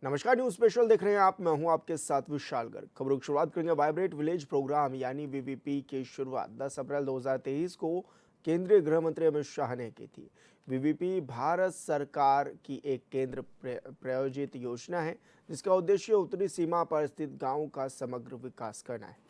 नमस्कार, news special देख रहे हैं आप। मैं हूं आपके साथ विशाल गर्ग। खबरों की शुरुआत करेंगे। वाइब्रेंट विलेज प्रोग्राम यानी वीवीपी की शुरुआत 10 अप्रैल 2023 को केंद्रीय गृह मंत्री अमित शाह ने की थी। वीवीपी भारत सरकार की एक केंद्र प्रायोजित योजना है जिसका उद्देश्य उत्तरी सीमा पर स्थित गांवों का समग्र विकास करना है।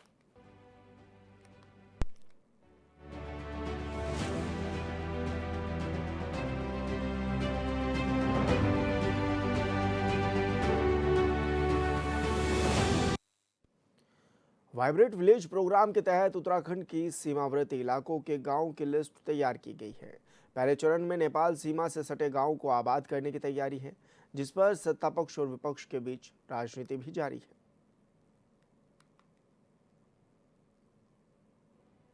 वाइब्रेंट विलेज प्रोग्राम के तहत उत्तराखंड की सीमावर्ती इलाकों के गांवों की लिस्ट तैयार की गई है। पहले चरण में नेपाल सीमा से सटे गांवों को आबाद करने की तैयारी है, जिस पर सत्ता पक्ष और विपक्ष के बीच राजनीति भी जारी है।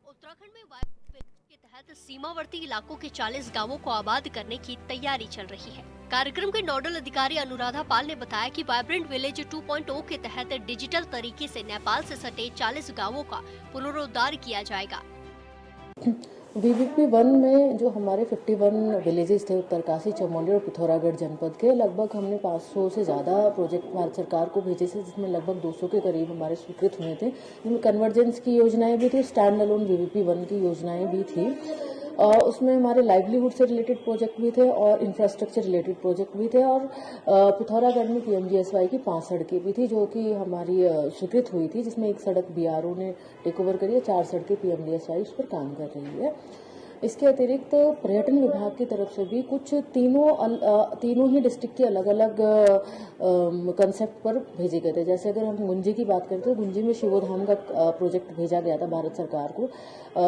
उत्तराखंड में वाइब्रेंट के तहत सीमावर्ती इलाकों के 40 गांवों को आबाद करने की तैयारी चल रही है। कार्यक्रम के नोडल अधिकारी अनुराधा पाल ने बताया कि वाइब्रेंट विलेज 2.0 के तहत डिजिटल तरीके से नेपाल से सटे 40 गांवों का पुनरुद्धार किया जाएगा। वीवीपी 1 में जो हमारे 51 विलेजेस थे उत्तरकाशी, चमोली और पिथौरागढ़ जनपद के, लगभग हमने 500 से ज़्यादा प्रोजेक्ट भारत सरकार को भेजे थे, जिसमें लगभग 200 के करीब हमारे स्वीकृत हुए थे। जिनमें कन्वर्जेंस की योजनाएं भी थी, स्टैंड अलोन वीवीपी 1 की योजनाएं भी थी। उसमें हमारे लाइवलीहुड से रिलेटेड प्रोजेक्ट भी थे और इंफ्रास्ट्रक्चर रिलेटेड प्रोजेक्ट भी थे। और पिथौरागढ़ में पीएमजीएसवाई की 5 सड़कें भी थी जो कि हमारी स्वीकृत हुई थी, जिसमें एक सड़क बीआरओ ने टेक ओवर करी है, 4 सड़कें पीएमजीएसवाई उस पर काम कर रही है। इसके अतिरिक्त पर्यटन विभाग की तरफ से भी कुछ तीनों ही डिस्ट्रिक्ट के अलग अलग कंसेप्ट पर भेजे गए थे। जैसे अगर हम गुंजी की बात करें तो गुंजी में शिवोधाम का प्रोजेक्ट भेजा गया था भारत सरकार को,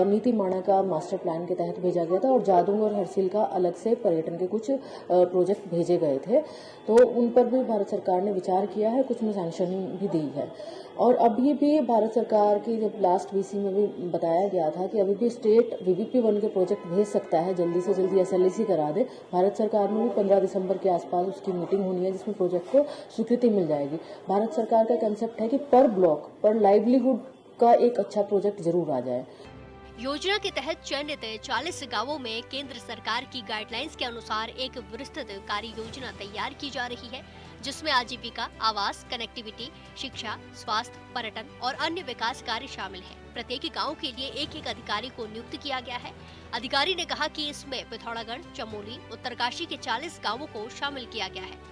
नीति माणा का मास्टर प्लान के तहत भेजा गया था, और जादूंग और हरसिल का अलग से पर्यटन के कुछ प्रोजेक्ट भेजे गए थे। तो उन पर भी भारत सरकार ने विचार किया है, कुछ में सैंक्शन भी दी है। और अभी भी भारत सरकार की जब लास्ट वीसी में भी बताया गया था कि अभी भी स्टेट वीवीपी 1 के प्रोजेक्ट भेज सकता है, जल्दी से जल्दी एसएलएसी करा दे। भारत सरकार में भी 15 दिसंबर के आसपास उसकी मीटिंग होनी है, जिसमें प्रोजेक्ट को स्वीकृति मिल जाएगी। भारत सरकार का कंसेप्ट है कि पर ब्लॉक पर लाइवलीहुड का एक अच्छा प्रोजेक्ट जरूर आ जाए। योजना के तहत चयनित 40 गांवों में केंद्र सरकार की गाइडलाइंस के अनुसार एक विस्तृत कार्य योजना तैयार की जा रही है, जिसमें आजीविका, आवास, कनेक्टिविटी, शिक्षा, स्वास्थ्य, पर्यटन और अन्य विकास कार्य शामिल हैं। प्रत्येक गांव के लिए एक एक अधिकारी को नियुक्त किया गया है। अधिकारी ने कहा कि इसमें पिथौरागढ़, चमोली, उत्तरकाशी के 40 गाँवों को शामिल किया गया है।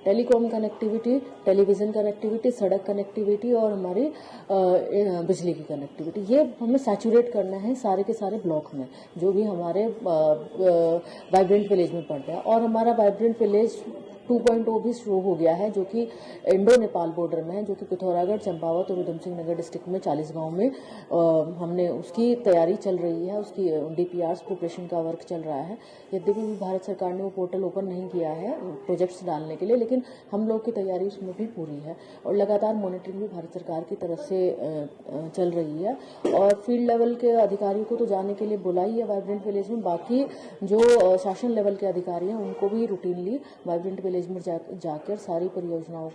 टेलीकॉम कनेक्टिविटी, टेलीविजन कनेक्टिविटी, सड़क कनेक्टिविटी और हमारी बिजली की कनेक्टिविटी, ये हमें सैचुरेट करना है सारे के सारे ब्लॉक में, जो भी हमारे वाइब्रेंट विलेज में पड़ता है। और हमारा वाइब्रेंट विलेज 2.0 भी शुरू हो गया है, जो कि इंडो नेपाल बॉर्डर में है, जो कि पिथौरागढ़, चंपावत और उधम सिंह नगर डिस्ट्रिक्ट में 40 गांव में हमने उसकी तैयारी चल रही है, उसकी डीपीआरस प्रिपरेशन का वर्क चल रहा है। यद्यपि भी भारत सरकार ने वो पोर्टल ओपन नहीं किया है प्रोजेक्ट्स डालने के लिए, लेकिन हम लोग की तैयारी उसमें भी पूरी है और लगातार मॉनिटरिंग भी भारत सरकार की तरफ से चल रही है। और फील्ड लेवल के अधिकारियों को तो जाने के लिए बुलाई है वाइब्रेंट विलेज में, बाकी जो शासन लेवल के अधिकारी हैं उनको भी रूटीनली वाइब्रेंट विलेज में जाकर सारी परियोजनाओं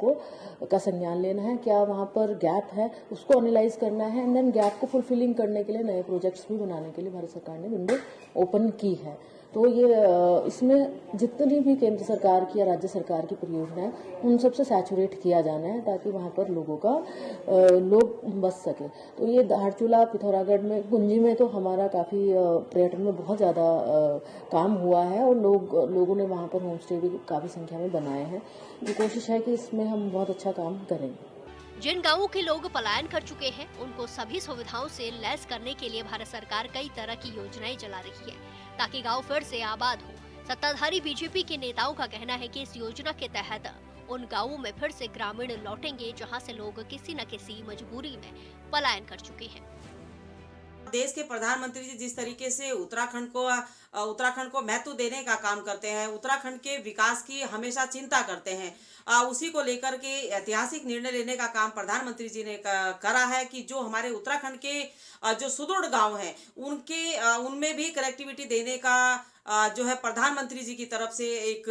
का संज्ञान लेना है, क्या वहाँ पर गैप है उसको एनालाइज करना है, एंड देन गैप को फुलफिलिंग करने के लिए नए प्रोजेक्ट्स भी बनाने के लिए भारत सरकार ने विंडो ओपन की है। तो ये इसमें जितनी भी केंद्र सरकार की या राज्य सरकार की परियोजना है उन सबसे सैचुरेट किया जाना है, ताकि वहाँ पर लोग बस सके। तो ये धारचूला, पिथौरागढ़ में, गुंजी में तो हमारा काफ़ी पर्यटन में बहुत ज़्यादा काम हुआ है और लोगों ने वहाँ पर होम स्टे भी काफ़ी संख्या में बनाए हैं। तो कोशिश है कि इसमें हम बहुत अच्छा काम करेंगे। जिन गांवों के लोग पलायन कर चुके हैं उनको सभी सुविधाओं से लैस करने के लिए भारत सरकार कई तरह की योजनाएं चला रही है, ताकि गांव फिर से आबाद हो। सत्ताधारी बीजेपी के नेताओं का कहना है कि इस योजना के तहत उन गांवों में फिर से ग्रामीण लौटेंगे जहां से लोग किसी न किसी मजबूरी में पलायन कर चुके हैं। देश के प्रधानमंत्री जी जिस तरीके से उत्तराखंड को महत्व देने का काम करते हैं, उत्तराखंड के विकास की हमेशा चिंता करते हैं, उसी को लेकर के ऐतिहासिक निर्णय लेने का काम प्रधानमंत्री जी ने करा है कि जो हमारे उत्तराखंड के जो सुदृढ़ गांव हैं उनमें भी कनेक्टिविटी देने का जो है प्रधानमंत्री जी की तरफ से एक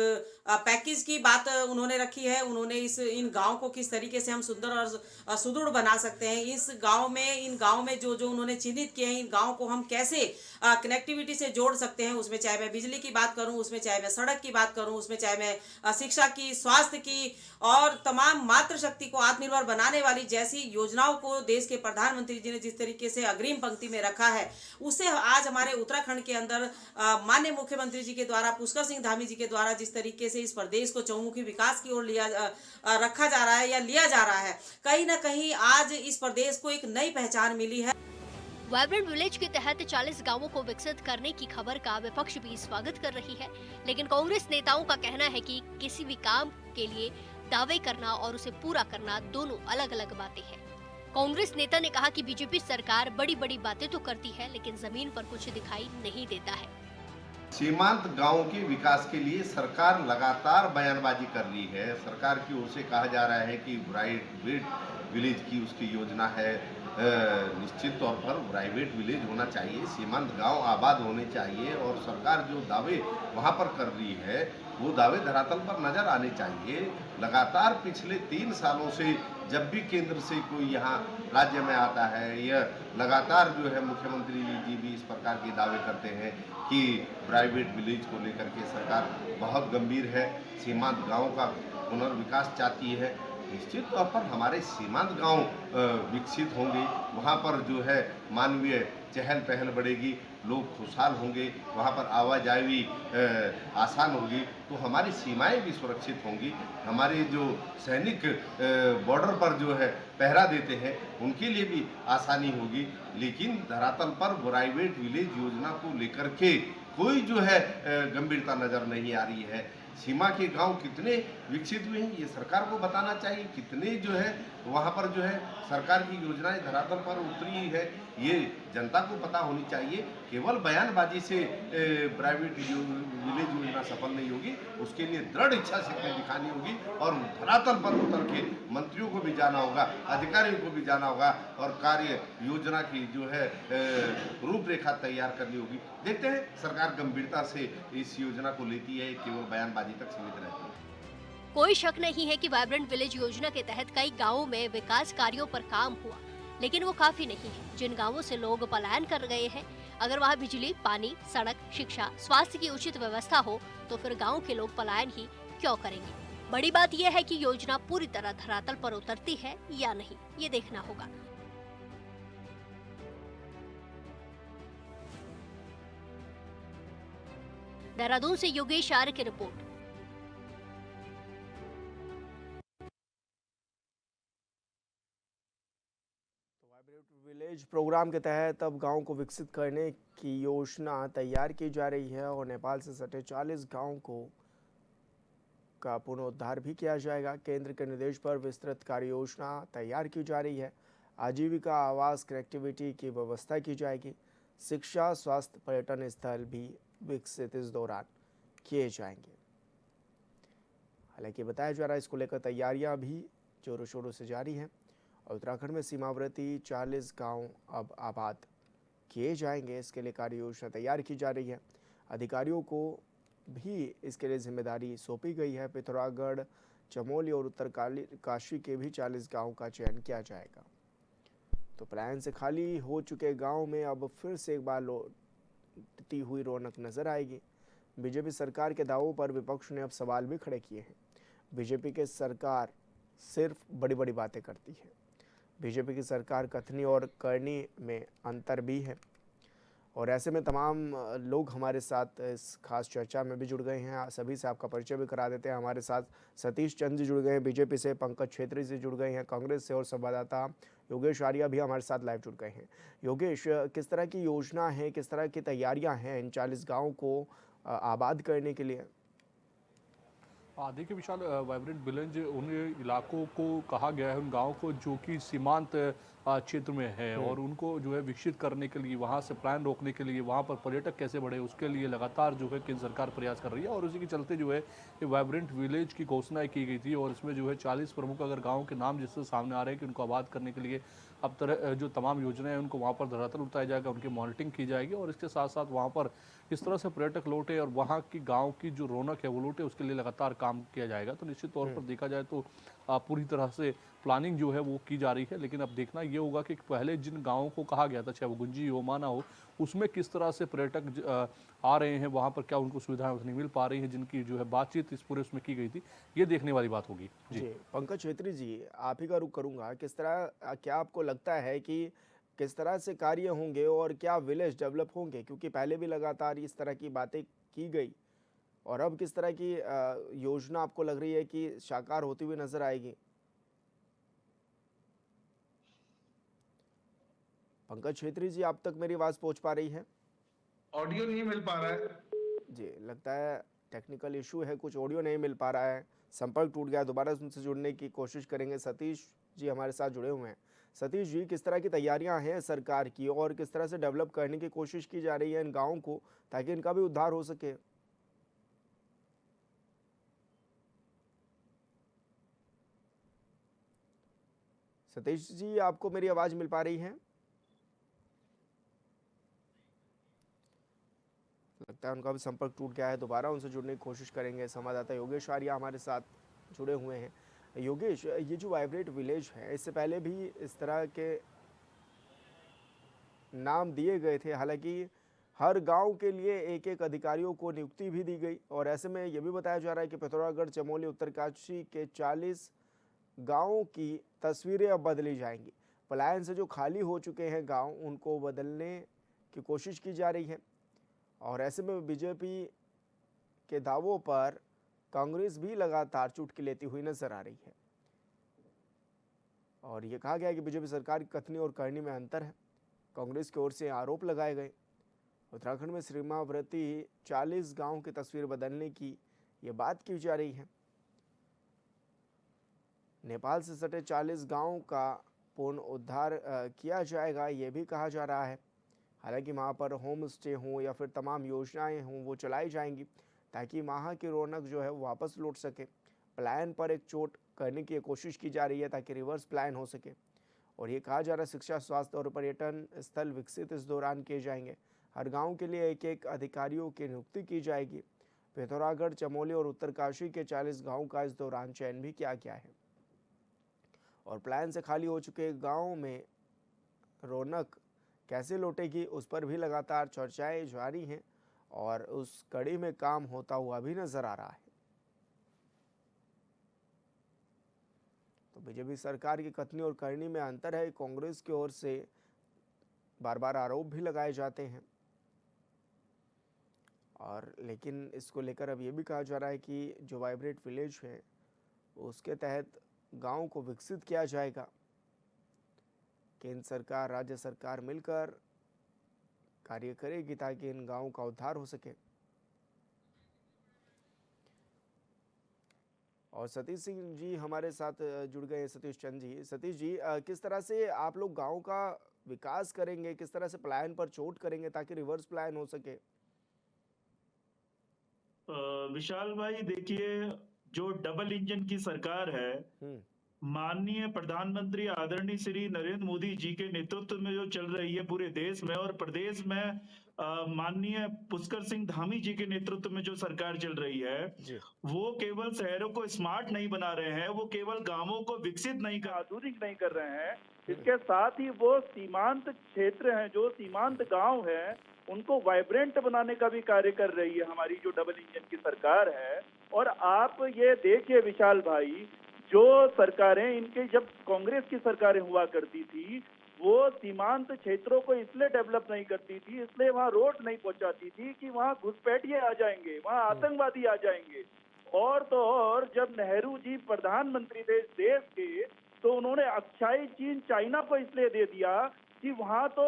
पैकेज की बात उन्होंने रखी है। उन्होंने इन गाँव को किस तरीके से हम सुंदर और सुदृढ़ बना सकते हैं, इन गाँव में जो जो उन्होंने चिन्हित किए हैं, इन गाँव को हम कैसे कनेक्टिविटी से जोड़ सकते हैं, उसमें चाहे मैं बिजली की बात करूं, उसमें चाहे मैं सड़क की बात करूं, उसमें चाहे मैं शिक्षा की, स्वास्थ्य की और तमाम मातृशक्ति को आत्मनिर्भर बनाने वाली जैसी योजनाओं को देश के प्रधानमंत्री जी ने जिस तरीके से अग्रिम पंक्ति में रखा है, उससे आज हमारे उत्तराखंड के अंदर माननीय मुख्यमंत्री जी के द्वारा, पुष्कर सिंह धामी जी के द्वारा जिस तरीके से इस प्रदेश को चहुमुखी विकास की ओर रखा जा रहा है या लिया जा रहा है, कहीं ना कहीं आज इस प्रदेश को एक नई पहचान मिली है। वाइब्रेंट विलेज के तहत 40 गांवों को विकसित करने की खबर का विपक्ष भी स्वागत कर रही है, लेकिन कांग्रेस नेताओं का कहना है कि किसी भी काम के लिए दावे करना और उसे पूरा करना दोनों अलग अलग बातें हैं। कांग्रेस नेता ने कहा कि बीजेपी सरकार बड़ी बड़ी बातें तो करती है, लेकिन जमीन पर कुछ दिखाई नहीं देता है। सीमांत गांवों के विकास के लिए सरकार लगातार बयानबाजी कर रही है। सरकार की ओर से कहा जा रहा है कि प्राइवेट विलेज की उसकी योजना है। निश्चित तौर पर प्राइवेट विलेज होना चाहिए, सीमांत गांव आबाद होने चाहिए और सरकार जो दावे वहां पर कर रही है वो दावे धरातल पर नजर आने चाहिए। लगातार पिछले 3 सालों से जब भी केंद्र से कोई यहाँ राज्य में आता है, यह लगातार जो है मुख्यमंत्री जी भी इस प्रकार के दावे करते हैं कि प्राइवेट विलेज को लेकर के सरकार बहुत गंभीर है, सीमांत गाँव का पुनर्विकास चाहती है। निश्चित तौर पर हमारे सीमांत गांव विकसित होंगे, वहाँ पर जो है मानवीय चहल पहल बढ़ेगी, लोग खुशहाल होंगे, वहाँ पर आवाजाही आसान होगी, तो हमारी सीमाएं भी सुरक्षित होंगी। हमारे जो सैनिक बॉर्डर पर जो है पहरा देते हैं उनके लिए भी आसानी होगी। लेकिन धरातल पर प्राइवेट विलेज योजना को लेकर के कोई जो है गंभीरता नजर नहीं आ रही है। सीमा के गांव कितने विकसित हुए हैं ये सरकार को बताना चाहिए, कितने जो है वहाँ पर जो है सरकार की योजनाएं धरातल पर उतरी है ये जनता को पता होनी चाहिए। केवल बयानबाजी से प्राइवेट विलेज योजना सफल नहीं होगी, उसके लिए दृढ़ इच्छा शक्ति दिखानी होगी और धरातल पर उतर के मंत्रियों को भी जाना होगा, अधिकारियों को भी जाना होगा और कार्य योजना की जो है रूपरेखा तैयार करनी होगी। देखते हैं सरकार गंभीरता से इस योजना को लेती है, केवल बयानबाजी तक सीमित रहती है। कोई शक नहीं है कि वाइब्रेंट विलेज योजना के तहत कई गांवों में विकास कार्यों पर काम हुआ, लेकिन वो काफी नहीं है। जिन गांवों से लोग पलायन कर गए हैं, अगर वहाँ बिजली, पानी, सड़क, शिक्षा, स्वास्थ्य की उचित व्यवस्था हो तो फिर गांव के लोग पलायन ही क्यों करेंगे। बड़ी बात यह है कि योजना पूरी तरह धरातल पर उतरती है या नहीं, ये देखना होगा। देहरादून से योगेश आर्य की रिपोर्ट। विलेज प्रोग्राम के तहत अब गांव को विकसित करने की योजना तैयार की जा रही है और नेपाल से सटे 40 गांव का पुनरुद्धार भी किया जाएगा। केंद्र के निर्देश पर विस्तृत कार्य योजना तैयार की जा रही है। आजीविका, आवास, कनेक्टिविटी की व्यवस्था की जाएगी। शिक्षा, स्वास्थ्य, पर्यटन स्थल भी विकसित इस दौरान किए जाएंगे। हालांकि बताया जा रहा है इसको लेकर तैयारियां भी जोरों शोरों से जारी हैं और उत्तराखंड में सीमावर्ती 40 गांव अब आबाद किए जाएंगे। इसके लिए कार्य योजना तैयार की जा रही है। अधिकारियों को भी इसके लिए जिम्मेदारी सौंपी गई है। पिथौरागढ़, चमोली और उत्तरकाशी के भी 40 गांव का चयन किया जाएगा। तो पलायन से खाली हो चुके गांव में अब फिर से एक बार लौटती हुई रौनक नजर आएगी। बीजेपी सरकार के दावों पर विपक्ष ने अब सवाल भी खड़े किए हैं। बीजेपी की सरकार सिर्फ बड़ी बड़ी बातें करती है। बीजेपी की सरकार कथनी और करनी में अंतर भी है और ऐसे में तमाम लोग हमारे साथ इस खास चर्चा में भी जुड़ गए हैं। सभी से आपका परिचय भी करा देते हैं। हमारे साथ सतीश चंद जी जुड़ गए हैं बीजेपी से, पंकज छेत्री से जुड़ गए हैं कांग्रेस से और संवाददाता योगेश आर्या भी हमारे साथ लाइव जुड़ गए हैं। योगेश, किस तरह की योजना है, किस तरह की तैयारियां हैं इन 40 गाँव को आबाद करने के लिए? देखिए विशाल, वाइब्रेंट विलेज उन इलाकों को कहा गया है, उन गाँव को जो कि सीमांत क्षेत्र में है और उनको जो है विकसित करने के लिए, वहाँ से प्लान रोकने के लिए, वहाँ पर पर्यटक कैसे बढ़े, उसके लिए लगातार जो है केंद्र सरकार प्रयास कर रही है। और उसी के चलते जो है ये वाइब्रेंट विलेज की घोषणा की गई थी और इसमें जो है 40 प्रमुख अगर गाँव के नाम जिससे सामने आ रहे हैं कि उनको आबाद करने के लिए अब तरह जो तमाम योजनाएं हैं उनको वहाँ पर धरातल उतारा जाएगा, उनकी मॉनिटरिंग की जाएगी और इसके साथ साथ वहाँ पर किस तरह से पर्यटक लौटे और वहाँ की गांव की जो रौनक है वो लौटे, उसके लिए लगातार काम किया जाएगा। तो निश्चित तौर पर देखा जाए तो पूरी तरह से प्लानिंग जो है वो की जा रही है। लेकिन अब देखना ये होगा कि पहले जिन गाँवों को कहा गया था, चाहे वो गुंजी हो, माना हो, उसमें किस तरह से पर्यटक आ रहे हैं, वहाँ पर क्या उनको सुविधाएं उतनी मिल पा रही हैं जिनकी जो है बातचीत इस पूरे उसमें की गई थी, ये देखने वाली बात होगी। जी, पंकज छेत्री जी, आप ही का रुख करूंगा। किस तरह क्या आपको लगता है कि किस तरह से कार्य होंगे और क्या विलेज डेवलप होंगे? क्योंकि पहले भी लगातार इस तरह की बातें की गई और अब किस तरह की योजना आपको लग रही है कि साकार होती हुई नजर आएगी? पंकज छेत्री जी, आप तक मेरी आवाज पहुंच पा रही है? ऑडियो नहीं मिल पा रहा है। जी, लगता है टेक्निकल इशू है, कुछ ऑडियो नहीं मिल पा रहा है, संपर्क टूट गया। दोबारा उनसे जुड़ने की कोशिश करेंगे। सतीश जी हमारे साथ जुड़े हुए हैं। सतीश जी, किस तरह की तैयारियां हैं सरकार की और किस तरह से डेवलप करने की कोशिश की जा रही है इन गाँव को, ताकि इनका भी उद्धार हो सके? सतीश जी, आपको मेरी आवाज मिल पा रही है? लगता है उनका भी संपर्क टूट गया है। दोबारा उनसे जुड़ने की कोशिश करेंगे। संवाददाता योगेश आर्या हमारे साथ जुड़े हुए हैं। योगेश, ये जो वाइब्रेट विलेज है, इससे पहले भी इस तरह के नाम दिए गए थे। हालांकि हर गांव के लिए एक एक अधिकारियों को नियुक्ति भी दी गई और ऐसे में यह भी बताया जा रहा है कि पिथौरागढ़, चमोली, उत्तरकाशी के 40 गाँवों की तस्वीरें अब बदली जाएंगी। पलायन से जो खाली हो चुके हैं गाँव, उनको बदलने की कोशिश की जा रही है और ऐसे में बीजेपी के दावों पर कांग्रेस भी लगातार चुटकी लेती हुई नजर आ रही है और ये कहा गया है कि बीजेपी सरकार की कथनी और करनी में अंतर है। कांग्रेस की ओर से आरोप लगाए गए। उत्तराखंड में सीमावर्ती 40 गांव की तस्वीर बदलने की ये बात की जा रही है। नेपाल से सटे 40 गांव का पूर्ण उद्धार किया जाएगा, ये भी कहा जा रहा है। हालांकि वहाँ पर होम स्टे हों या फिर तमाम योजनाएं हों, वो चलाई जाएंगी ताकि वहाँ की रौनक जो है वो वापस लौट सके। प्लान पर एक चोट करने की कोशिश की जा रही है ताकि रिवर्स प्लान हो सके और ये कहा जा रहा है शिक्षा, स्वास्थ्य और पर्यटन स्थल विकसित इस दौरान किए जाएंगे। हर गाँव के लिए एक एक अधिकारियों की नियुक्ति की जाएगी। पिथौरागढ़, चमोली और उत्तरकाशी के 40 गाँव का इस दौरान चयन भी किया गया है और प्लान से खाली हो चुके गाँव में रौनक कैसे लौटेगी, उस पर भी लगातार चर्चाएं जारी हैं और उस कड़ी में काम होता हुआ भी नजर आ रहा है। तो बीजेपी सरकार की कथनी और करनी में अंतर है। कांग्रेस की ओर से बार बार आरोप भी लगाए जाते हैं और लेकिन इसको लेकर अब ये भी कहा जा रहा है कि जो वाइब्रेट विलेज है उसके तहत गांव को विकसित किया जाएगा। केंद्र सरकार, राज्य सरकार मिलकर कार्य करेगी ताकि इन गांवों का उद्धार हो सके। और सतीश सिंह जी हमारे साथ जुड़ गए। सतीश चंद जी, सतीश जी, किस तरह से आप लोग गांव का विकास करेंगे, किस तरह से प्लान पर चोट करेंगे ताकि रिवर्स प्लान हो सके? विशाल भाई, देखिए, जो डबल इंजन की सरकार है, माननीय प्रधानमंत्री आदरणीय श्री नरेंद्र मोदी जी के नेतृत्व में जो चल रही है पूरे देश में और प्रदेश में माननीय पुष्कर सिंह धामी जी के नेतृत्व में जो सरकार चल रही है, वो केवल शहरों को स्मार्ट नहीं बना रहे हैं, वो केवल गांवों को विकसित नहीं कर, आधुनिक नहीं कर रहे हैं। इसके साथ ही वो सीमांत क्षेत्र हैं, जो सीमांत गांव हैं, उनको वाइब्रेंट बनाने का भी कार्य कर रही है हमारी जो डबल इंजन की सरकार है। और आप ये देखिए विशाल भाई, जो सरकारें इनके जब कांग्रेस की सरकारें हुआ करती थी, वो सीमांत क्षेत्रों को इसलिए डेवलप नहीं करती थी, इसलिए वहाँ रोड नहीं पहुंचाती थी कि वहाँ घुसपैठिए आ जाएंगे, वहाँ आतंकवादी आ जाएंगे। और तो और जब नेहरू जी प्रधानमंत्री थे इस देश के, तो उन्होंने अक्षय चीन चाइना को इसलिए दे दिया कि वहाँ तो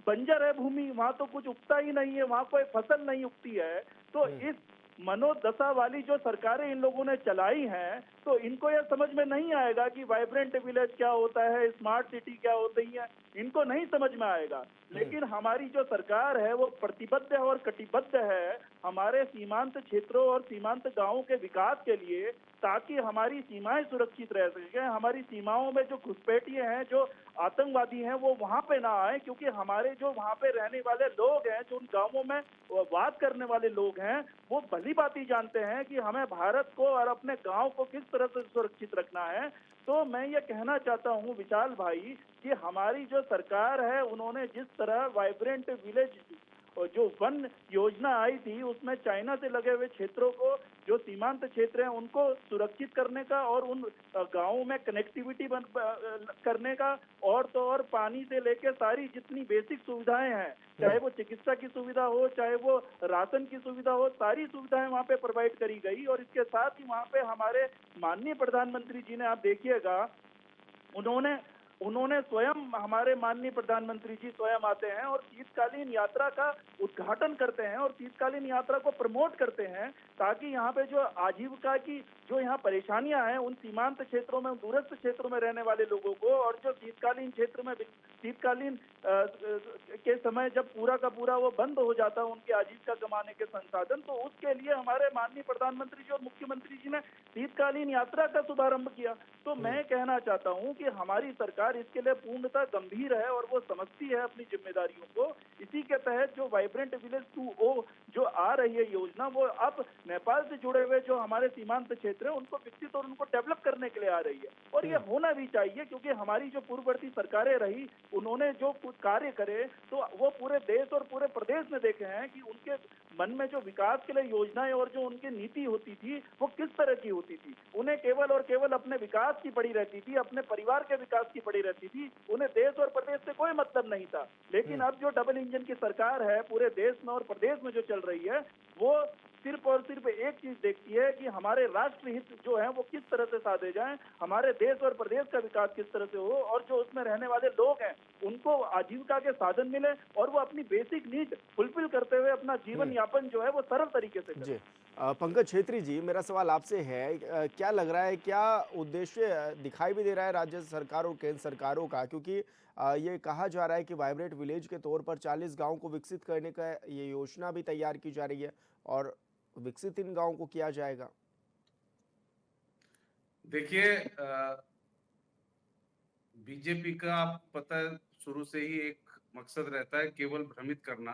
बंजर है भूमि, वहाँ तो कुछ उगता ही नहीं है, वहाँ कोई फसल नहीं उगती है। तो इस मनोदशा वाली जो सरकारें इन लोगों ने चलाई हैं, तो इनको यह समझ में नहीं आएगा कि वाइब्रेंट विलेज क्या होता है, स्मार्ट सिटी क्या होती है, इनको नहीं समझ में आएगा। लेकिन हमारी जो सरकार है वो प्रतिबद्ध और कटिबद्ध है हमारे सीमांत क्षेत्रों और सीमांत गांवों के विकास के लिए, ताकि हमारी सीमाएं सुरक्षित रह सकें। हमारी सीमाओं में जो घुसपैठिए हैं, जो आतंकवादी हैं, वो वहां पे ना आए, क्योंकि हमारे जो वहां पे रहने वाले लोग हैं, जो उन गांवों में वास करने वाले लोग हैं, वो भली भांति जानते हैं कि हमें भारत को और अपने गांव को किस तरह से सुरक्षित रखना है। तो मैं ये कहना चाहता हूँ विशाल भाई कि हमारी जो सरकार है, उन्होंने जिस तरह वाइब्रेंट विलेज जो वन योजना आई थी, उसमें चाइना से लगे हुए क्षेत्रों को, जो सीमांत क्षेत्र हैं, उनको सुरक्षित करने का और उन गांवों में कनेक्टिविटी करने का, और तो और पानी से लेके सारी जितनी बेसिक सुविधाएं हैं, चाहे वो चिकित्सा की सुविधा हो, चाहे वो राशन की सुविधा हो, सारी सुविधाएं वहां पे प्रोवाइड करी गई। और इसके साथ ही वहां पे हमारे माननीय प्रधानमंत्री जी ने, आप देखिएगा, उन्होंने स्वयं, हमारे माननीय प्रधानमंत्री जी स्वयं आते हैं और शीतकालीन यात्रा का उद्घाटन करते हैं और शीतकालीन यात्रा को प्रमोट करते हैं, ताकि यहाँ पे जो आजीविका की जो यहाँ परेशानियां हैं, उन सीमांत क्षेत्रों में, दूरस्थ क्षेत्रों में रहने वाले लोगों को, और जो शीतकालीन क्षेत्र में शीतकालीन के समय जब पूरा का पूरा वो बंद हो जाता है उनके आजीविका कमाने के संसाधन, तो उसके लिए हमारे माननीय प्रधानमंत्री जी और मुख्यमंत्री जी ने शीतकालीन यात्रा का शुभारंभ किया। तो मैं कहना चाहता हूं कि हमारी सरकार इसके लिए पूर्णतः गंभीर है और वो समझती है अपनी जिम्मेदारियों को। इसी के तहत जो वाइब्रेंट विलेज 2.0 जो आ रही है योजना, वो अब नेपाल से जुड़े हुए जो हमारे सीमांत क्षेत्र है उनको विकसित और उनको डेवलप करने के लिए आ रही है। और ये होना भी चाहिए, क्योंकि हमारी जो पूर्ववर्ती सरकारें रही, उन्होंने जो कुछ कार्य करे तो वो पूरे देश और पूरे प्रदेश में देखे हैं कि उनके मन में जो विकास के लिए योजनाएं और जो उनकी नीति होती थी वो किस तरह की होती थी। उन्हें केवल और केवल अपने विकास की पड़ी रहती थी, अपने परिवार के विकास की पड़ी रहती थी, उन्हें देश और प्रदेश से कोई मतलब नहीं था। लेकिन अब जो डबल इंजन की सरकार है पूरे देश में और प्रदेश में जो चल रही है, वो सिर्फ और सिर्फ एक चीज देखती है कि हमारे राष्ट्र हित जो है वो किस तरह से साधे जाएं, हमारे देश और प्रदेश का विकास किस तरह से हो, और जो उसमें रहने वाले लोग हैं उनको आजीविका के साधन मिले और वो अपनी बेसिक नीड फुलफिल करते हुए अपना जीवन यापन जो है वो सरल तरीके से करें। पंकज छेत्री जी, मेरा सवाल आपसे है, क्या लग रहा है, क्या उद्देश्य दिखाई भी दे रहा है राज्य सरकार और केंद्र सरकारों का, क्योंकि ये कहा जा रहा है कि वाइब्रेंट विलेज के तौर पर 40 गांव को विकसित करने का ये योजना भी तैयार की जा रही है और विकसित इन गांवों को किया जाएगा। देखिए, बीजेपी का आपको पता है शुरू से ही एक मकसद रहता है केवल भ्रमित करना।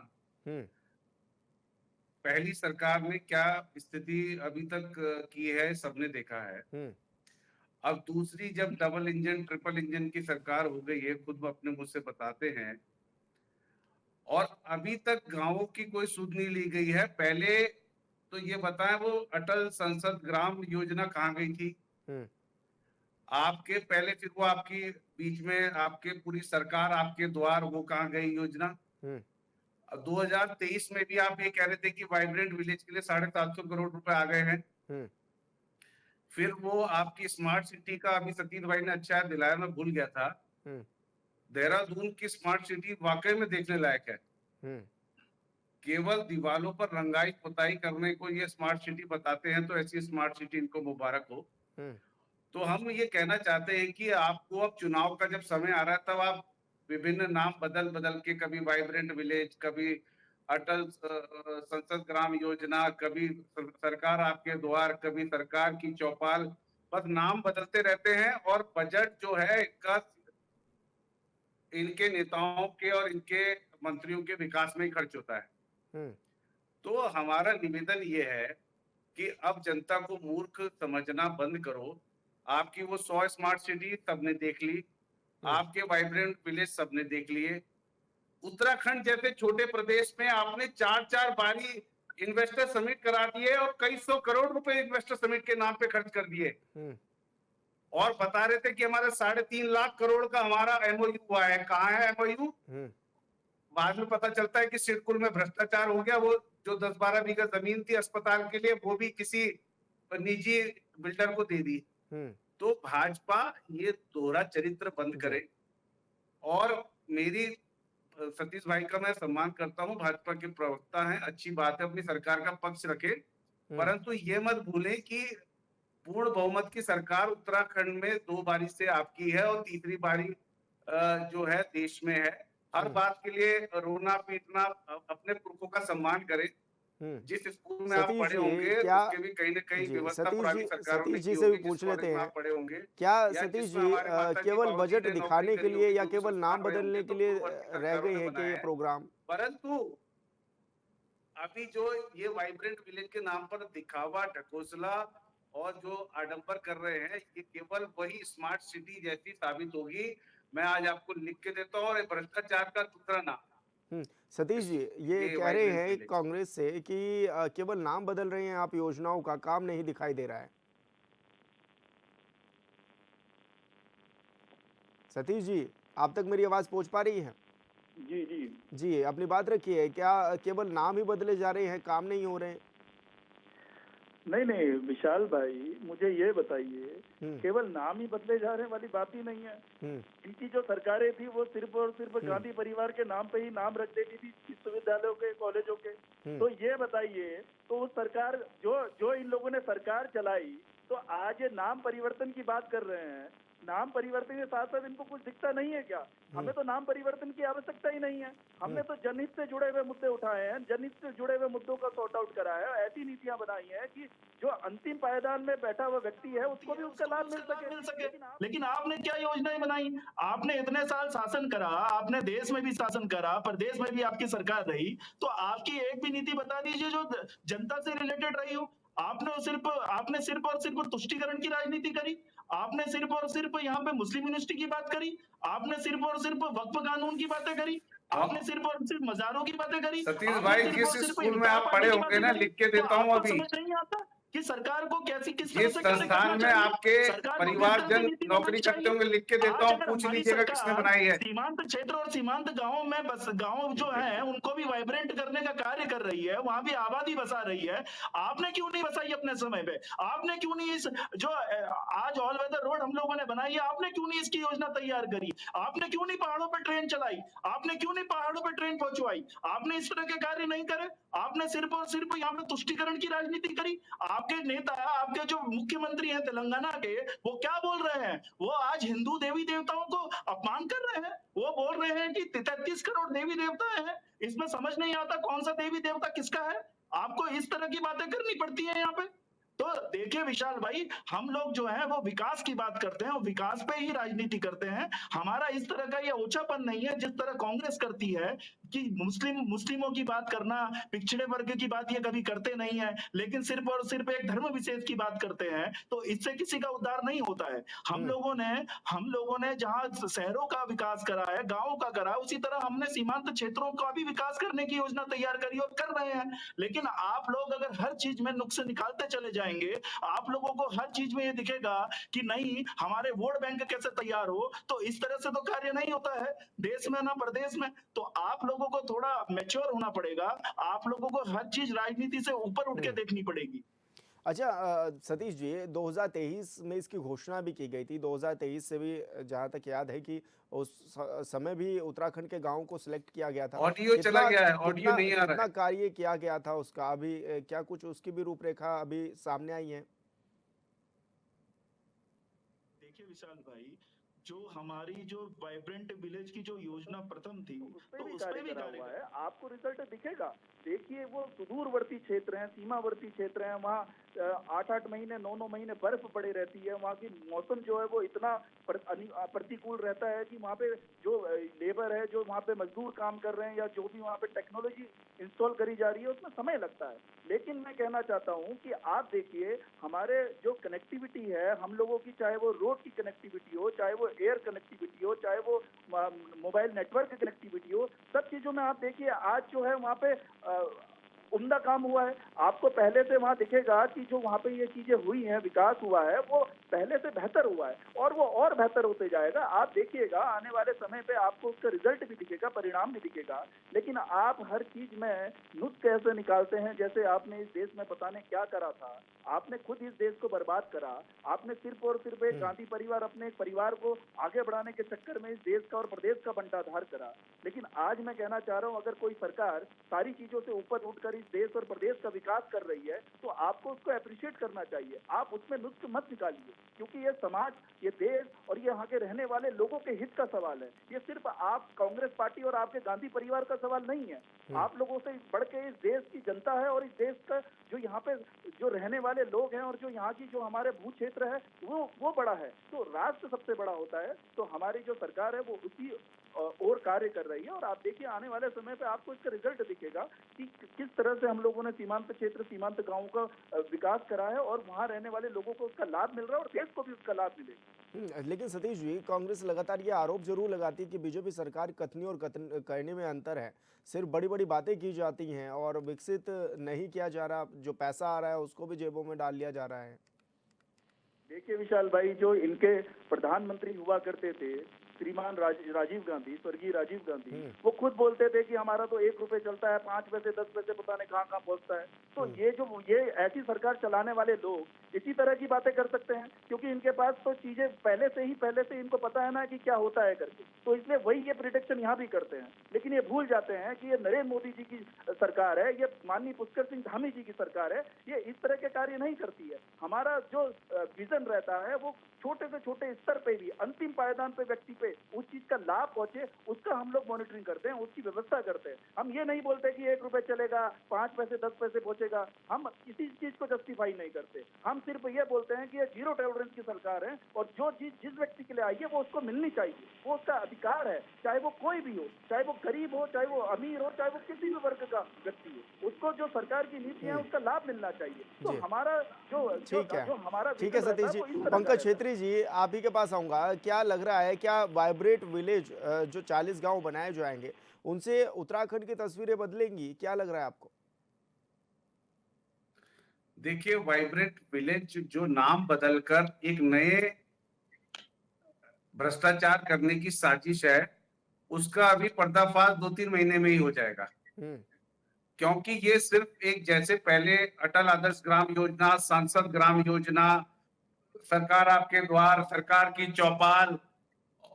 पहली सरकार ने क्या स्थिति अभी तक की है सबने देखा है। अब दूसरी जब डबल इंजन ट्रिपल इंजन की सरकार हो गई है, खुद वो अपने मुंह से बताते हैं, और अभी तक गांवों की कोई सुध नहीं ली गई है। पहले तो ये बताएं, वो अटल संसद ग्राम योजना कहाँ गई थी आपके पहले, फिर वो आपकी बीच में आपके पूरी सरकार आपके द्वार, वो कहाँ गई योजना। 2023 में भी आप ये कह रहे थे कि वाइब्रेंट विलेज के लिए 750 करोड़ रुपए आ गए हैं। फिर वो आपकी स्मार्ट सिटी का, अभी सतीश भाई ने अच्छा दिलाया, मैं भूल गया था, देहरादून की स्मार्ट सिटी वाकई में देखने लायक है। केवल दीवालों पर रंगाई पुताई करने को ये स्मार्ट सिटी बताते हैं, तो ऐसी स्मार्ट सिटी इनको मुबारक हो। तो हम ये कहना चाहते हैं कि आपको अब चुनाव का जब समय आ रहा है, तब आप विभिन्न नाम बदल बदल के, कभी वाइब्रेंट विलेज, कभी अटल संसद ग्राम योजना, कभी सरकार आपके द्वार, कभी सरकार की चौपाल, बस नाम बदलते रहते हैं और बजट जो है इनका इनके नेताओं के और इनके मंत्रियों के विकास में ही खर्च होता है। तो हमारा निवेदन ये है कि अब जनता को मूर्ख समझना बंद करो। आपकी वो 100 स्मार्ट सिटी सबने देख ली, आपके वाइब्रेंट विलेज सबने देख लिए। उत्तराखंड जैसे छोटे प्रदेश में आपने 4 बारी इन्वेस्टर समिट करा दिए और कई 100 करोड़ रुपए इन्वेस्टर समिट के नाम पे खर्च कर दिए, और बता रहे थे कि हमारा 3.5 लाख करोड़ का हमारा एमओयू हुआ है। कहाँ है एमओयू? बाद में पता चलता है कि सिडकुल में भ्रष्टाचार हो गया। वो जो 10-12 बीघा जमीन थी अस्पताल के लिए, वो भी किसी निजी बिल्डर को दे दी। तो भाजपा ये दोहरा चरित्र बंद करे। और मेरी, सतीश भाई का मैं सम्मान करता हूं, भाजपा के प्रवक्ता हैं, अच्छी बात है, अपनी सरकार का पक्ष रखे, परंतु ये मत भूलें कि पूर्ण बहुमत की सरकार उत्तराखंड में 2 बारी से आपकी है और तीसरी बारी जो है देश में है। हर बात के लिए रोना पीटना अपने पुरखों का सम्मान करें। जिस स्कूल में आप सतीश पढ़े जी, होंगे क्या उसके भी कहीं न कहीं जी व्यवस्था पुरानी सरकारों ने सतीश की जी से भी होगी, जिस पूछ लेते कॉलेज में हैं, आप पढ़े होंगे क्या या सतीश जिसमें जी हमारे माताजी केवल बाबूजी बजट ने नौकरी दिखाने के करी लिए होगी, या जो केवल नाम बेरोजगार रहे बदलने होंगे, के तो लिए पूर्ववर्ती रह सरकारों गए ने हैं कि ये बनाया है। प्रोग्राम? परंतु अभी जो ये वाइब्रेंट विलेज के नाम पर दिखावा, ढकोसला और जो आडंबर कर रहे हैं, ये केवल वही स्मार्ट सिटी जैसी साबित होगी। मैं आज आपको लिख के देता हूँ और ये भ्रष्टाचार का दूसरा नाम सतीश इस जी, ये कह रहे वाइब्रेंट हैं विलेज। कांग्रेस से कि केवल नाम बदल रहे हैं आप, योजनाओं का काम नहीं दिखाई दे रहा है। सतीश जी, आप तक मेरी आवाज पहुंच पा रही है? जी जी। जी, अपनी बात रखिए। क्या केवल नाम ही बदले जा रहे हैं, काम नहीं हो रहे हैं? नहीं नहीं विशाल भाई, मुझे ये बताइए, हम्म, केवल नाम ही बदले जा रहे वाली बात ही नहीं है। हम्म, इनकी जो सरकारें थी वो सिर्फ और सिर्फ गांधी परिवार के नाम पे ही नाम रख देती थी विश्वविद्यालयों के, कॉलेजों के। तो ये बताइए, तो उस सरकार जो जो इन लोगों ने सरकार चलाई, तो आज ये नाम परिवर्तन की बात कर रहे हैं। नाम परिवर्तन के साथ साथ इनको कुछ दिखता नहीं है क्या? हमें तो नाम परिवर्तन की आवश्यकता ही नहीं है। हमने तो जनहित से जुड़े हुए मुद्दे उठाए हैं, जनहित से जुड़े हुए मुद्दों का सॉर्ट आउट करा है, ऐसी नीतियां बनाई हैं कि जो अंतिम पायदान में बैठा हुआ व्यक्ति है उसको भी उसका लाभ मिल सके। लेकिन आपने क्या योजनाएं बनाई? आपने इतने साल शासन करा, आपने देश में भी शासन करा, प्रदेश में भी आपकी सरकार रही, तो आपकी एक भी नीति बता दीजिए जो जनता से रिलेटेड रही हो। आपने सिर्फ और सिर्फ तुष्टीकरण की राजनीति करी। आपने सिर्फ और सिर्फ यहाँ पे मुस्लिम यूनिवर्सिटी की बात करी। आपने सिर्फ और सिर्फ वक्फ कानून की बातें करी। आपने सिर्फ और सिर्फ मजारों की बातें करी। सतीश आपने भाई, सिर्फ जिस और सिर्फ स्कूल में इंसाफ आप पाने पढ़े की होंगे बातें ना, करी। लिख के तो देता हूँ आपको अभी। समझ नहीं आता कि सरकार को किस तरह जिस से कैसे करना संस्थान में चाहिए, आपके सरकार को किस परिवार तरह से जन नीति नौकरी बनानी करते चाहिए। होंगे, लिख के देता आज हूँ, अगर पूछ हमारी लीजिएगा किसने सरकार बनाई है। सीमांत क्षेत्र और सीमांत गांवों में बस गांव जो है उनको भी वाइब्रेंट करने का कार्य कर रही है, वहां भी आबादी बसा रही है। आपने क्यों नहीं बसाई अपने समय पे? आपने क्यों नहीं इस जो आज ऑल वेदर रोड हम लोगों ने बनाई है, आपने क्यों नहीं इसकी योजना तैयार करी? आपने क्यों नहीं पहाड़ों पर ट्रेन चलाई? आपने क्यों नहीं पहाड़ों पर ट्रेन पहुंचवाई? आपने इस तरह के कार्य नहीं करे। आपने सिर्फ और सिर्फ यहाँ पे तुष्टीकरण की राजनीति करी। आपके नेता, आपके जो मुख्यमंत्री हैं तेलंगाना के, वो क्या बोल रहे हैं? वो आज हिंदू देवी देवताओं को अपमान कर रहे हैं। वो बोल रहे हैं कि 33 करोड़ देवी देवता हैं, इसमें समझ नहीं आता कौन सा देवी देवता किसका है। आपको इस तरह की बातें करनी पड़ती है यहाँ पे। तो देखिए विशाल भाई, हम लोग जो है वो विकास की बात करते हैं और विकास पे ही राजनीति करते हैं। हमारा इस तरह का ये ओछापन नहीं है जिस तरह कांग्रेस करती है कि मुस्लिमों की बात करना, पिछड़े वर्ग की बात ये कभी करते नहीं है, लेकिन सिर्फ और सिर्फ एक धर्म विशेष की बात करते हैं। तो इससे किसी का उद्धार नहीं होता है। हम लोगों ने जहां शहरों का विकास करा है, गांवों का करा, उसी तरह हमने सीमांत क्षेत्रों का भी विकास करने की योजना तैयार करी और कर रहे हैं। लेकिन आप लोग अगर हर चीज में नुक्स निकालते चले जाएंगे, आप लोगों को हर चीज में ये दिखेगा कि नहीं हमारे वोट बैंक कैसे तैयार हो, तो इस तरह से तो कार्य नहीं होता है देश में ना प्रदेश में। तो आप लोगों को थोड़ा मैच्योर होना पड़ेगा। आप लोगों को हर चीज राजनीति से ऊपर उठ के देखनी पड़ेगी। अच्छा, सतीश जी, 2023 में इसकी घोषणा भी की गई थी। 2023 से भी जहां तक याद है कि उस समय भी उत्तराखंड के गांवों को सिलेक्ट किया गया था। ऑडियो चला गया है, ऑडियो नहीं आ रहा कितना है। कार्य किया गया था उसका? अभी क्या कुछ उसकी भी रूपरेखा अभी सामने आई है? देखिए विशाल भाई, जो हमारी जो वाइब्रेंट विलेज की जो योजना प्रथम थी, तो तो उस उस पे पे भी भी कार्य कार्य हुआ है, आपको रिजल्ट दिखेगा। देखिए वो सुदूरवर्ती क्षेत्र हैं, सीमावर्ती क्षेत्र हैं, वहाँ 8-8 महीने 9-9 महीने बर्फ पड़ी रहती है। वहाँ की मौसम जो है वो इतना प्रतिकूल रहता है कि वहाँ पे जो लेबर है, जो वहाँ पे मजदूर काम कर रहे हैं, या जो भी वहाँ पे टेक्नोलॉजी इंस्टॉल करी जा रही है, उसमें समय लगता है। लेकिन मैं कहना चाहता हूँ कि आप देखिए हमारे जो कनेक्टिविटी है हम लोगों की, चाहे वो रोड की कनेक्टिविटी हो, चाहे वो एयर कनेक्टिविटी हो, चाहे वो मोबाइल नेटवर्क की कनेक्टिविटी हो, सब चीजों में आप देखिए आज जो है वहाँ पे उम्दा काम हुआ है। आपको पहले से वहाँ दिखेगा कि जो वहाँ पे ये चीजें हुई हैं, विकास हुआ है, वो पहले से बेहतर हुआ है और वो और बेहतर होते जाएगा। आप देखिएगा आने वाले समय पे आपको उसका रिजल्ट भी दिखेगा, परिणाम भी दिखेगा। लेकिन आप हर चीज में नुस्खे ऐसे निकालते हैं जैसे आपने इस देश में पता नहीं क्या करा था। आपने खुद इस देश को बर्बाद करा। आपने सिर्फ और सिर्फ एक गांधी परिवार, अपने एक परिवार को आगे बढ़ाने के चक्कर में इस देश का और प्रदेश का बंटाधार करा। लेकिन आज मैं कहना चाह रहा हूं, अगर कोई सरकार सारी चीजों से ऊपर उठकर इस देश और प्रदेश का विकास कर रही है तो आपको उसको अप्रिशिएट करना चाहिए। आप उसमें नुस्खे मत निकालिए, क्योंकि ये समाज, ये देश और ये यहाँ के रहने वाले लोगों के हित का सवाल है। ये सिर्फ आप कांग्रेस पार्टी और आपके गांधी परिवार का सवाल नहीं है। आप लोगों से बढ़ के इस देश की जनता है और इस देश का जो यहाँ पे जो रहने वाले लोग हैं और जो यहाँ की जो हमारे भू क्षेत्र है वो बड़ा है। तो राष्ट्र सबसे बड़ा होता है। तो हमारी जो सरकार है वो उसी और कार्य कर रही है और आप देखिए आने वाले समय पे आपको इसका रिजल्ट दिखेगा कि किस तरह से हम लोगों ने सीमांत क्षेत्र, सीमांत गांवों का विकास करा है और वहाँ रहने वाले लोगों को उसका लाभ मिल रहा है और देश को भी उसका लाभ मिलेगा। लेकिन सतीश जी, कांग्रेस लगातार ये आरोप जरूर लगाती है कि बीजेपी सरकार कथनी और कथन करने में अंतर है। सिर्फ बड़ी बड़ी बातें की जाती हैं और विकसित नहीं किया जा रहा। जो पैसा आ रहा है उसको भी जेबों में डाल लिया जा रहा है। देखिए विशाल भाई, जो इनके प्रधानमंत्री हुआ करते थे श्रीमान राजीव गांधी, स्वर्गीय राजीव गांधी, वो खुद बोलते थे कि हमारा तो 1 रुपए चलता है, 5 पैसे 10 पैसे पता नहीं कहाँ कहाँ पहुँचता है। तो ये ऐसी सरकार चलाने वाले लोग इसी तरह की बातें कर सकते हैं, क्योंकि इनके पास तो चीजें पहले से इनको पता है ना कि क्या होता है करके। तो इसलिए वही ये प्रिडिक्शन यहाँ भी करते हैं। लेकिन ये भूल जाते हैं कि ये नरेंद्र मोदी जी की सरकार है, ये माननीय पुष्कर सिंह धामी जी की सरकार है। ये इस तरह के कार्य नहीं करती है। हमारा जो विजन रहता है वो छोटे से छोटे स्तर पे भी, अंतिम पायदान पे व्यक्ति पे उस चीज का लाभ पहुंचे, उसका हम लोग मॉनिटरिंग करते हैं, उसकी व्यवस्था करते हैं। हम ये नहीं बोलते कि 1 रुपए चलेगा, 5 पैसे 10 पैसे पहुंचेगा। हम किसी चीज को जस्टिफाई नहीं करते। हम सिर्फ ये बोलते हैं कि ये 0 टॉलरेंस की सरकार है और जो चीज जिस व्यक्ति के लिए आई है वो उसको मिलनी चाहिए। वो उसका अधिकार है, चाहे वो कोई भी हो, चाहे वो गरीब हो, चाहे वो अमीर हो, चाहे वो किसी भी वर्ग का व्यक्ति हो, उसको जो सरकार की नीति है उसका लाभ मिलना चाहिए। तो हमारा जो हमारा ठीक है सतीश जी। पंकज छेत्री जी, आप ही के पास आऊंगा। क्या लग रहा है, क्या वाइब्रेंट विलेज जो 40 गांव बनाए जाएंगे उनसे उत्तराखंड की तस्वीरें बदलेंगी? क्या लग रहा है आपको? देखिए, वाइब्रेंट विलेज जो नाम बदलकर एक नए भ्रष्टाचार करने की साजिश है, उसका अभी पर्दाफाश 2-3 महीने में ही हो जाएगा। क्योंकि ये सिर्फ एक, जैसे पहले अटल आदर्श ग्राम योजना, सांसद ग्राम योजना, सरकार आपके द्वार, सरकार की चौपाल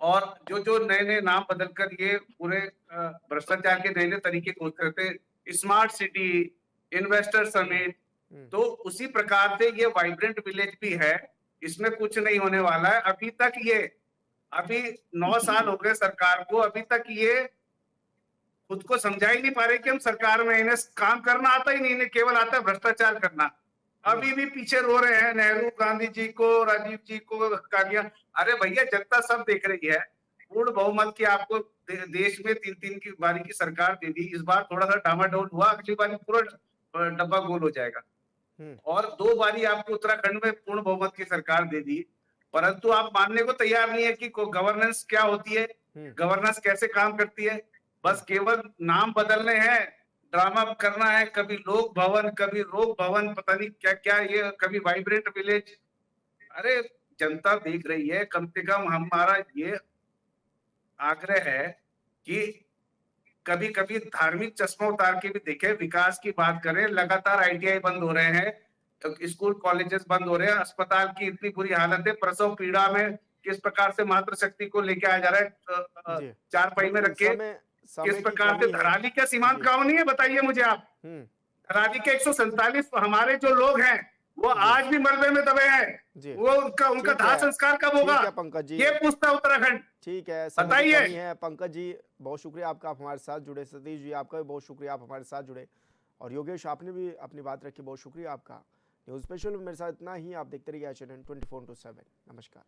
और जो नए नए नाम बदलकर ये पूरे भ्रष्टाचार के नए नए तरीके खोज करते, स्मार्ट सिटी, इन्वेस्टर समिट, तो उसी प्रकार से ये वाइब्रेंट विलेज भी है। इसमें कुछ नहीं होने वाला है। अभी 9 साल हो गए सरकार को, अभी तक ये खुद को समझा ही नहीं पा रहे कि हम सरकार में, इन्हें काम करना आता ही नहीं, इन्हें केवल आता है भ्रष्टाचार करना। अभी भी पीछे रो रहे हैं नेहरू, गांधी जी को, राजीव जी को, कालिया। अरे भैया, जनता सब देख रही है। पूर्ण बहुमत की आपको देश में 3-3 की बारी की सरकार दे दी। इस बार थोड़ा सा डामाडोल हुआ, अगली बार पूरा डब्बा गोल हो जाएगा। और 2 बारी आपको उत्तराखंड में पूर्ण बहुमत की सरकार दे दी, परंतु आप मानने को तैयार नहीं है कि गवर्नेंस क्या होती है, गवर्नेंस कैसे काम करती है। बस केवल नाम बदलने हैं, ड्रामा करना है, कभी लोक भवन, कभी रोग भवन, पता नहीं क्या क्या, ये कभी वाइब्रेंट विलेज। अरे जनता देख रही है। कम से कम हमारा ये आग्रह है कि कभी कभी धार्मिक चश्मा उतार के भी देखें, विकास की बात करें। लगातार ITI बंद हो रहे हैं, स्कूल कॉलेजेस बंद हो रहे हैं, अस्पताल की इतनी बुरी हालत है। प्रसव पीड़ा में किस प्रकार से मातृशक्ति को लेके आया जा रहा है, 4 पहिए में रख के, किस प्रकार से। धराली का सीमांत गांव नहीं है, बताइए मुझे आप। धराली के 147 हमारे जो लोग हैं वो आज भी मलबे में दबे हैं। वो उनका दाह संस्कार कब होगा, पंकज जी? ये पूछता उत्तराखंड। ठीक है, बताइए। पंकज जी, बहुत शुक्रिया आपका, आप हमारे साथ जुड़े। सतीश जी, आपका भी बहुत शुक्रिया, आप हमारे साथ जुड़े। और योगेश, आपने भी अपनी बात रखी, बहुत शुक्रिया आपका। न्यूज स्पेशल में मेरे साथ इतना ही। आप देखते रहिए HNN 24/7। नमस्कार।